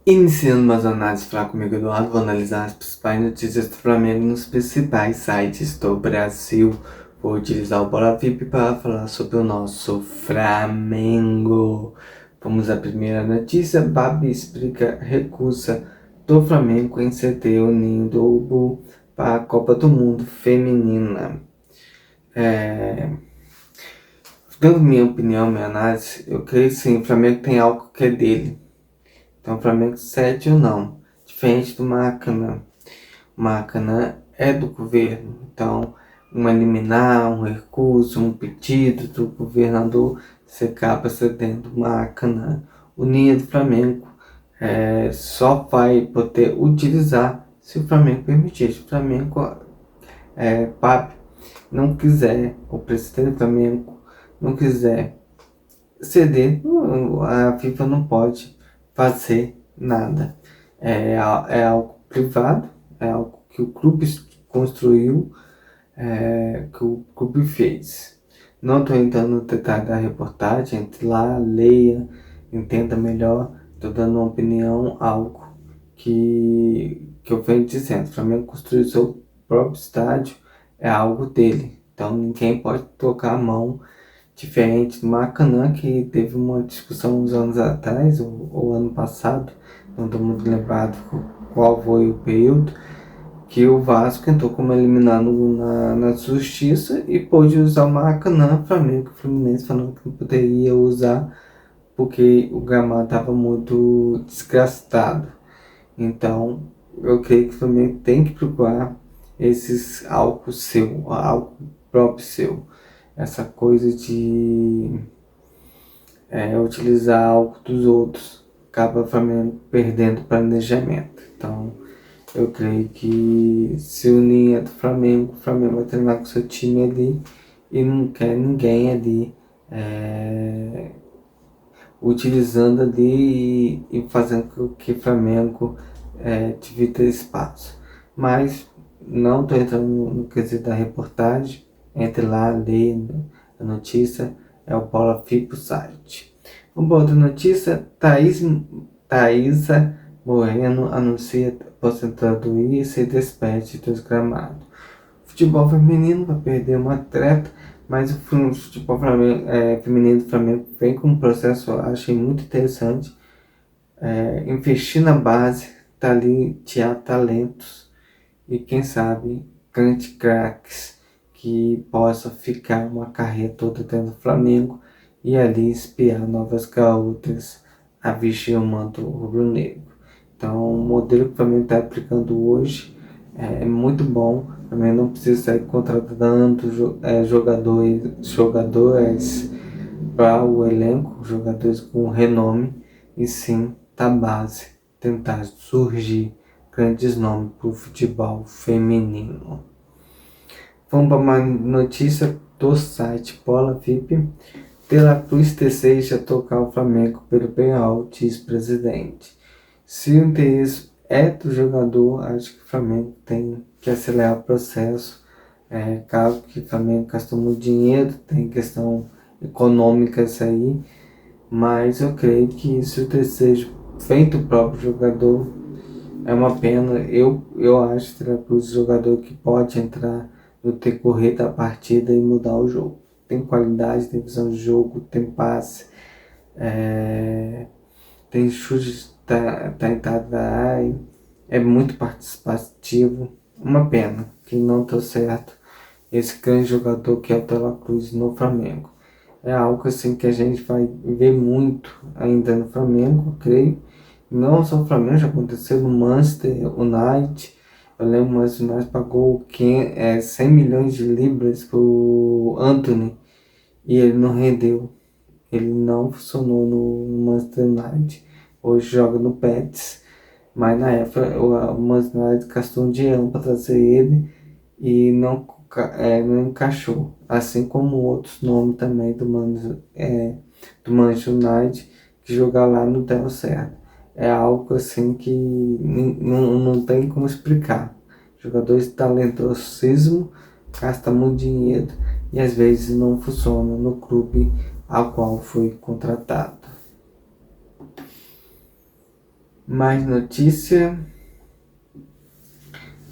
Iniciando mais análises, falar comigo, Eduardo, vou analisar as principais notícias do Flamengo nos principais sites do Brasil. Vou utilizar o Bola VIP para falar sobre o nosso Flamengo. Vamos à primeira notícia. Babi explica recusa do Flamengo em ceder o Ninho do Urubu para a Copa do Mundo Feminina. Dando minha opinião, minha análise, eu creio que sim, o Flamengo tem algo que é dele. Então, o Flamengo cede ou não. Diferente do Maracanã. O Maracanã é do governo. Então, um liminar, um recurso, um pedido do governador, você acaba cedendo o Maracanã. O Ninho do Flamengo só vai poder utilizar se o Flamengo permitir. Se o Flamengo PAP não quiser, o presidente do Flamengo não quiser ceder, a FIFA não pode fazer nada. É algo privado, é algo que o clube construiu, que o clube fez. Não estou entrando no detalhe da reportagem, entre lá, leia, entenda melhor. Estou dando uma opinião, algo que eu venho dizendo. O Flamengo construiu seu próprio estádio, é algo dele. Então ninguém pode tocar a mão. Diferente do Maracanã, que teve uma discussão uns anos atrás, ou ano passado, não estou muito lembrado qual foi o período, que o Vasco entrou como eliminado na justiça e pôde usar o Maracanã. Flamengo e Fluminense falando que não poderia usar porque o gramado estava muito desgastado. Então, eu creio que o Flamengo tem que procurar esses algo seu, algo próprio seu. Essa coisa de utilizar algo dos outros acaba o Flamengo perdendo planejamento. Então, eu creio que se unir do Flamengo, o Flamengo vai treinar com seu time ali e não quer ninguém ali utilizando ali e fazendo com que o Flamengo divida espaço. Mas não estou entrando no quesito da reportagem, entre lá, leia a notícia, é o Bola Fipo site. Uma outra notícia, Thaísa Moreno anuncia aposentadoria e se despede dos gramados. Futebol feminino vai perder uma atleta, mas o futebol feminino do Flamengo vem com um processo, eu achei muito interessante. Investir na base, tá ali, tirar talentos e quem sabe grande craques que possa ficar uma carreira toda dentro do Flamengo e ali espiar novas garotas a vestir o manto rubro-negro. Então, o modelo que o Flamengo está aplicando hoje é muito bom. Também não precisa sair contratando jogadores para o elenco, jogadores com renome, e sim da base tentar surgir grandes nomes para o futebol feminino. Vamos para uma notícia do site Bola VIP. De La Cruz deseja tocar o Flamengo pelo Penal, diz presidente. Se o interesse é do jogador, acho que o Flamengo tem que acelerar o processo. Claro que o Flamengo gastou muito dinheiro, tem questão econômica isso aí, mas eu creio que se o desejo vem do próprio jogador, é uma pena. Eu acho que o jogador que pode entrar no decorrer da partida e mudar o jogo. Tem qualidade, tem visão de jogo, tem passe, tem chute da entrada da área, é muito participativo. Uma pena que não deu certo esse grande jogador que é o De La Cruz no Flamengo. É algo assim que a gente vai ver muito ainda no Flamengo, creio. Não só o Flamengo, já aconteceu no Manchester United. Eu lembro que o Manchester United pagou 100 milhões de libras pro Antony e ele não rendeu. Ele não funcionou no Manchester United. Hoje joga no Betis. Mas na época o Manchester United gastou um dinheiro para trazer ele e não encaixou. Assim como outros nomes também do Manchester United que jogar lá não deu certo. É algo assim que não tem como explicar. Jogadores talentosíssimos gastam muito dinheiro e às vezes não funciona no clube ao qual foi contratado. Mais notícia.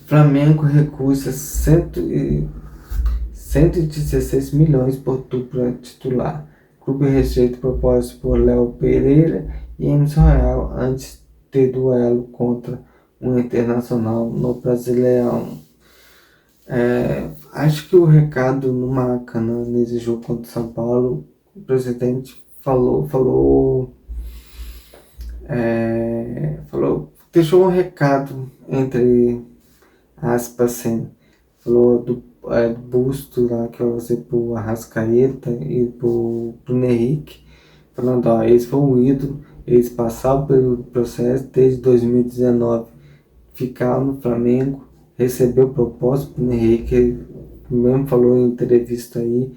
Flamengo recusa 116 milhões por dupla titular. Clube rejeita proposta por Léo Pereira e Emerson Royal antes de duelo contra o Internacional no Brasileirão. Acho que o recado no Maracanã, nesse jogo contra o São Paulo, o presidente falou, deixou um recado entre aspas, assim, falou do busto lá que vai ser pro Arrascaeta e pro Henrique, falando, ó, eles foram o ídolo, eles passaram pelo processo desde 2019, ficaram no Flamengo, recebeu proposta pro Henrique, ele mesmo falou em entrevista aí,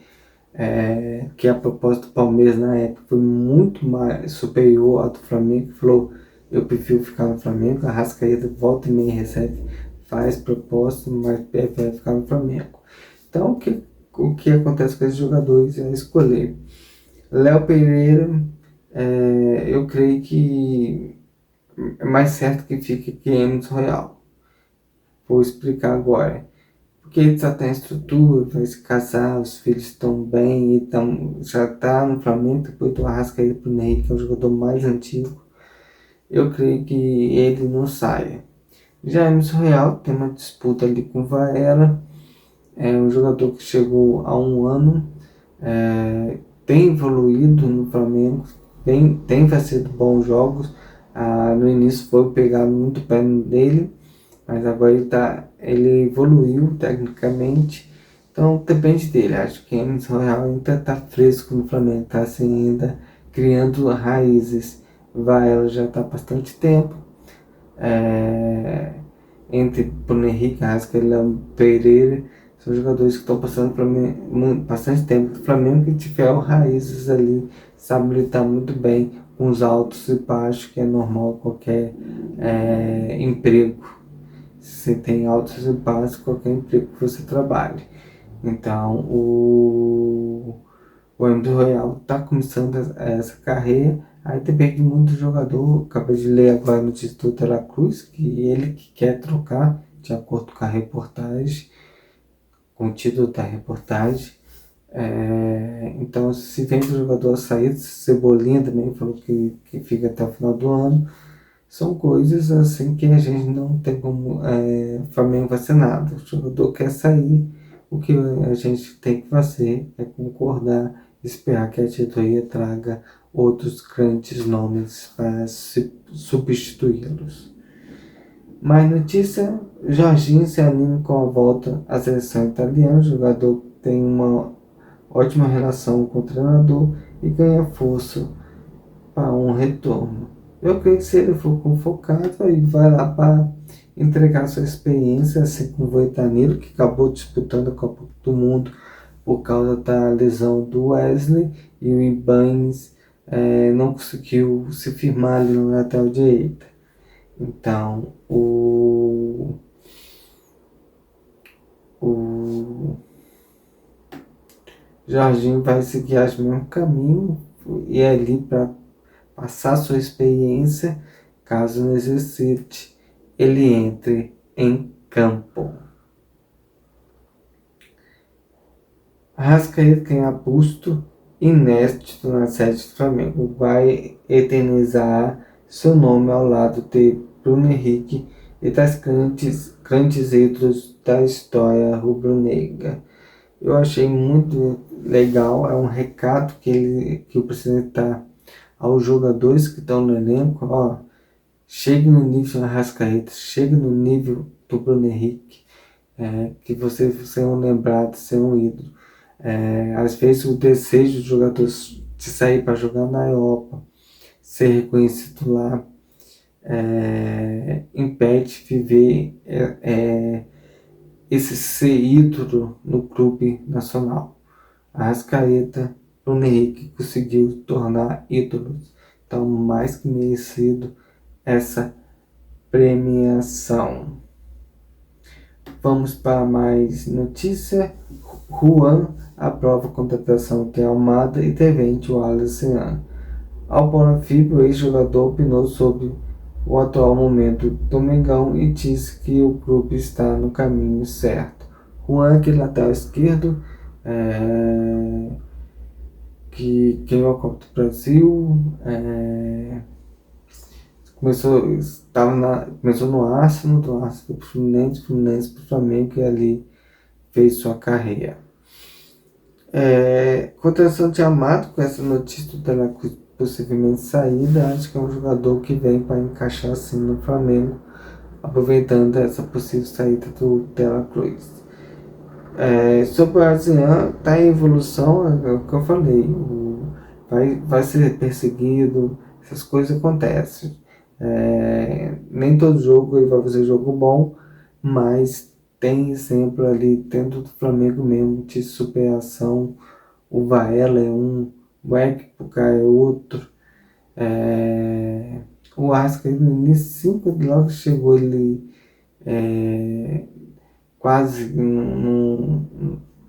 que a proposta do Palmeiras na época foi muito mais superior à do Flamengo, falou, eu prefiro ficar no Flamengo, a Arrascaeta volta e meia recebe, faz proposta, mas prefere ficar no Flamengo. Então, o que acontece com esses jogadores é escolher. Léo Pereira, eu creio que é mais certo que fique que Emerson Royal. Vou explicar agora. Porque ele já tem estrutura, vai se casar, os filhos estão bem, então já está no Flamengo, depois do Arrascaeta pro Ney, que é o jogador mais antigo. Eu creio que ele não saia. Já Emerson Royal tem uma disputa ali com o Varela, é um jogador que chegou há um ano, tem evoluído no Flamengo, tem fazido bons jogos. No início foi pegar muito pé dele, mas agora ele evoluiu tecnicamente, então depende dele. Acho que Emerson Royal ainda está fresco no Flamengo, está assim, ainda criando raízes. Varela já está há bastante tempo. Entre Bruno Henrique, Arrascaeta e Pereira, são jogadores que estão passando bastante tempo do Flamengo, que tiveram raízes ali, sabe lidar muito bem com os altos e baixos, que é normal qualquer emprego. Você tem altos e baixos qualquer emprego que você trabalhe. Então, o Emerson Royal está começando essa carreira. Aí depende muito do jogador. Acabei de ler agora no título da Cruz que ele que quer trocar, de acordo com a reportagem, com o título da reportagem. Então, se vem o jogador sair, Cebolinha também falou que fica até o final do ano. São coisas assim que a gente não tem como Flamengo fazer nada. O jogador quer sair, o que a gente tem que fazer é concordar, esperar que a diretoria traga outros grandes nomes para substituí-los. Mais notícia, Jorginho se anima com a volta à seleção italiana. O jogador tem uma ótima relação com o treinador e ganha força para um retorno. Eu creio que se ele for convocado, ele vai lá para entregar sua experiência, assim como o Voitanilo, que acabou disputando a Copa do Mundo por causa da lesão do Wesley, e o Ibanes não conseguiu se firmar ali no lateral direita. Então, o Jorginho vai seguir o mesmo caminho e é ali para passar sua experiência, caso necessite, ele entre em campo. Arrascaeta ganha busto inédito na sede do Flamengo. Vai eternizar seu nome ao lado de Bruno Henrique e das grandes ídolos da história rubro-negra. Eu achei muito legal, é um recado que o presidente está aos jogadores que estão no elenco, chegue no nível do Arrascaeta, chegue no nível do Bruno Henrique, que vocês serão lembrados, serão ídolos. Às vezes o desejo dos jogadores de sair para jogar na Europa, ser reconhecido lá, impede de viver esse ser ídolo no clube nacional. Arrascaeta, Bruno Henrique conseguiu tornar ídolos, então mais que merecido essa premiação. Vamos para mais notícia. Juan aprova a contratação de Almada e devente o Alisson. Ao Bonafide, o ex-jogador opinou sobre o atual momento do Mengão e disse que o clube está no caminho certo. Juan, que lateral esquerdo, que ganhou a Copa do Brasil, começou no Arsenal, do Arsenal para o Fluminense, Fluminense para o Flamengo e ali fez sua carreira. Contratação de Amado, com essa notícia do Dela Cruz possivelmente saída, acho que é um jogador que vem para encaixar assim no Flamengo, aproveitando essa possível saída do Dela Cruz. Sobre o Arsenal, está em evolução, é o que eu falei, vai ser perseguido, essas coisas acontecem. Nem todo jogo ele vai fazer jogo bom, mas tem exemplo ali dentro do Flamengo mesmo de superação. O Varela é um, o Ekpoka é outro. O Asca no início, logo chegou ele quase não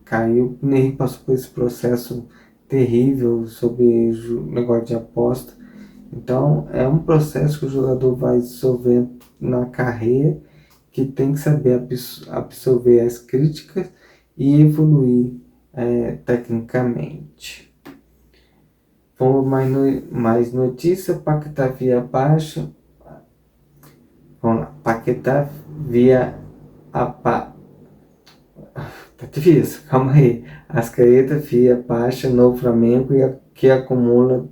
caiu. O Ney passou por esse processo terrível sobre negócio de aposta. Então é um processo que o jogador vai dissolvendo na carreira, que tem que saber absorver as críticas e evoluir tecnicamente. Vamos mais notícia. Paquetá via baixa. Vamos lá. Paquetá via a Tá difícil, calma aí. Ascaeta via baixa no Flamengo e que acumula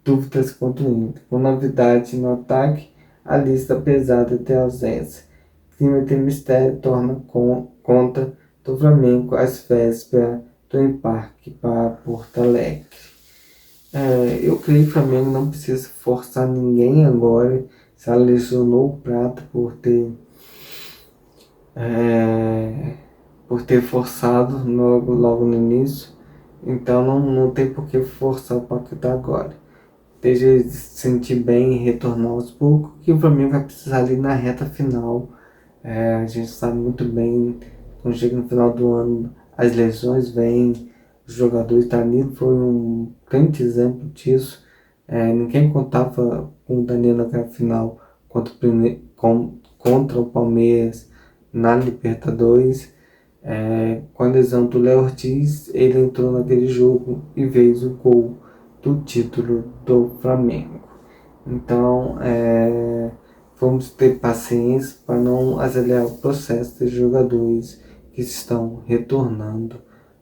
dúvidas contra o Inter. Com novidade no ataque, a lista pesada de ausência. Clima de mistério torna conta do Flamengo às vésperas do embarque para Porto Alegre. Eu creio que o Flamengo não precisa forçar ninguém agora. Se ela lesionou o Prata por ter forçado logo no início, então não tem por que forçar o Paquetá agora. Deixa ele se sentir bem e retornar aos poucos, que o Flamengo vai precisar ali na reta final. A gente sabe muito bem, quando chega no final do ano, as lesões vêm, os jogadores. Danilo foi um grande exemplo disso. Ninguém contava com o Danilo naquela final contra o Palmeiras na Libertadores. Com a lesão do Léo Ortiz, ele entrou naquele jogo e fez o gol do título do Flamengo. Então, vamos ter paciência para não acelerar o processo de jogadores que estão retornando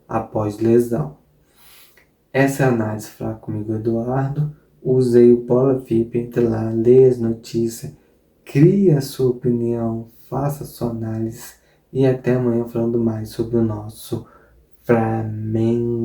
após lesão. Essa é a análise. Falar comigo, Eduardo. Usei o Bola VIP, entre lá, lê as notícias, crie a sua opinião, faça a sua análise e até amanhã falando mais sobre o nosso Flamengo.